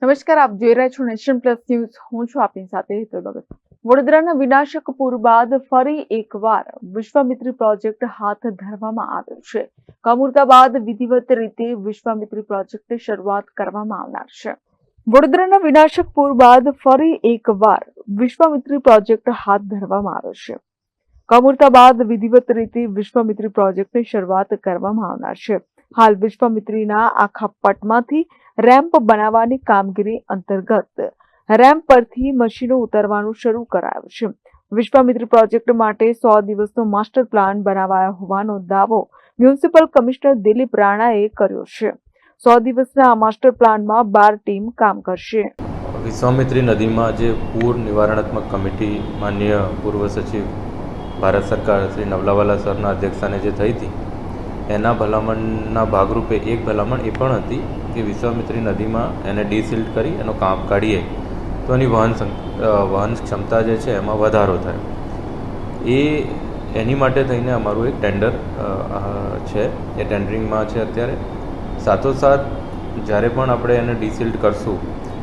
નમસ્કાર, આપ જોઈ રહ્યા છો નેશન પ્લસ ન્યૂઝ. હું છું આપની સાથે હેતલ ભગત. વડોદરાના વિનાશક પૂર બાદ ફરી એકવાર વિશ્વામિત્રી પ્રોજેક્ટ હાથ ધરવામાં આવ્યો છે. કમુરતા બાદ વિધિવત રીતે વિશ્વામિત્રી પ્રોજેક્ટની શરૂઆત કરવામાં આવનાર છે. વડોદરાના વિનાશક પૂર બાદ ફરી એકવાર વિશ્વામિત્રી પ્રોજેક્ટ હાથ ધરવામાં આવ્યો છે. કમુરતા બાદ વિધિવત રીતે વિશ્વામિત્રી પ્રોજેક્ટની શરૂઆત કરવામાં આવનાર છે. હાલ વિશ્વામિત્રીના આખા પટમાંથી રેમ્પ બનાવવાની કામગીરી અંતર્ગત રેમ્પ પરથી મશીનો ઉતારવાનું શરૂ કરાયું છે. વિશ્વામિત્રી પ્રોજેક્ટ માટે 100 દિવસનો માસ્ટર પ્લાન બનાવાયો હોવાનો દાવો મ્યુનિસિપલ કમિશનર દિલીપ રાણાએ કર્યો છે. 100 દિવસના આ માસ્ટર પ્લાનમાં 12 ટીમ કામ કરશે. વિશ્વામિત્રી નદીમાં જે પૂર નિવારણાત્મક કમિટી માનનીય પૂર્વ સચિવ ભારત સરકાર શ્રી નવલાવાલા સરના અધ્યક્ષસ્થાને જે થઈ હતી, એના ભલામણના ભાગરૂપે એક ભલામણ એ પણ હતી કે વિશ્વામિત્રી નદીમાં એને ડીસિલ્ટ કરી એનો કાપ કાઢીએ તો એની વહન ક્ષમતા જે છે એમાં વધારો થાય. એની માટે થઈને અમારું એક ટેન્ડર છે, એ ટેન્ડરિંગમાં છે અત્યારે. સાથોસાથ જ્યારે પણ આપણે એને ડીસિલ્ટ કરશું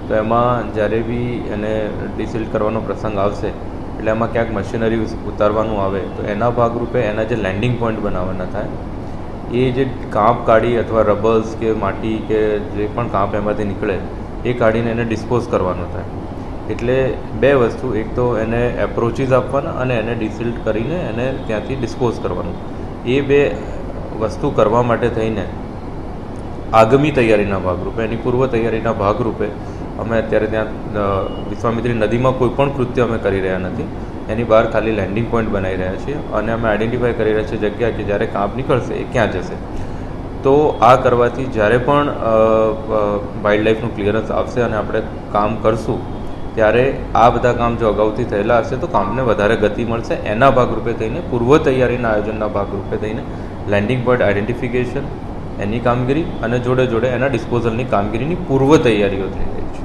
તો એમાં જ્યારે બી એને ડીસિલ્ટ કરવાનો પ્રસંગ આવશે એટલે એમાં ક્યાંક મશીનરી ઉતારવાનું આવે તો એના ભાગરૂપે એના જે લેન્ડિંગ પોઈન્ટ બનાવવાના થાય, એ જે કાંપ કાઢી અથવા રબલ્સ કે માટી કે જે પણ કાંપ એમાંથી નીકળે એ કાઢીને એને ડિસ્પોઝ કરવાનો થાય. એટલે બે વસ્તુ, એક તો એને એપ્રોચીસ આપવાના અને એને ડિસિલ્ટ કરીને એને ત્યાંથી ડિસ્પોઝ કરવાનું. એ બે વસ્તુ કરવા માટે થઈને આગામી તૈયારીના ભાગરૂપે, એની પૂર્વ તૈયારીના ભાગરૂપે અમે અત્યારે ત્યાં વિશ્વામિત્રી નદીમાં કોઈ પણ કૃત્ય અમે કરી રહ્યા નથી. એની બહાર ખાલી લેન્ડિંગ પોઈન્ટ બનાવી રહ્યા છીએ અને અમે આઈડેન્ટિફાઈ કરી રહ્યા છીએ જગ્યા કે જ્યારે કાંપ નીકળશે એ ક્યાં જશે. તો આ કરવાથી જ્યારે પણ વાઇલ્ડ લાઈફનું ક્લિયરન્સ આવશે અને આપણે કામ કરશું ત્યારે આ બધા કામ જો અગાઉથી થયેલા હશે તો કામને વધારે ગતિ મળશે. એના ભાગરૂપે થઈને પૂર્વ તૈયારીના આયોજનના ભાગરૂપે થઈને લેન્ડિંગ પોઈન્ટ આઈડેન્ટિફિકેશન, એની કામગીરી અને જોડે જોડે એના ડિસ્પોઝલની કામગીરીની પૂર્વ તૈયારીઓ થઈ રહી છે.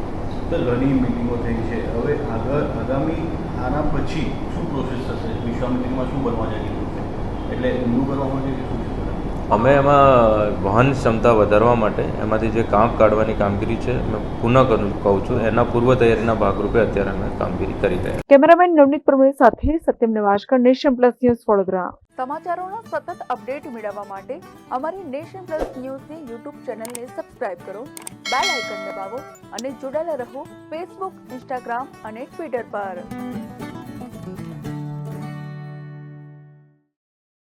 ઘણી મિટિંગો થઈ છે. હવે આગામી આના પછી શું પ્રોસેસ થશે? વિશ્વામિત્રીમાં શું બનવા જઈ રહ્યું છે? એટલે ઊંડું કરવા માટે શું છે? અમે એમાં વહન ક્ષમતા વધારવા માટે એમાંથી જે કાંપ કાઢવાની કામગીરી છે, મેં પુનઃ કહું છું, એના પૂર્વ તૈયારીના ભાગરૂપે અત્યારે અમે કામગીરી કરી રહ્યા. કેમેરામેન નવનીત પ્રમુખ સાથે Satyam Nivaskar, Nation Plus News, Vadodara. સમાચારોના સતત અપડેટ મેળવવા માટે અમારી નેશન પ્લસ ન્યૂઝની યુટ્યુબ ચેનલને સબસ્ક્રાઇબ કરો, બેલ આઇકન દબાવો અને જોડાયેલા રહો ફેસબુક, ઇન્સ્ટાગ્રામ અને ટ્વિટર પર.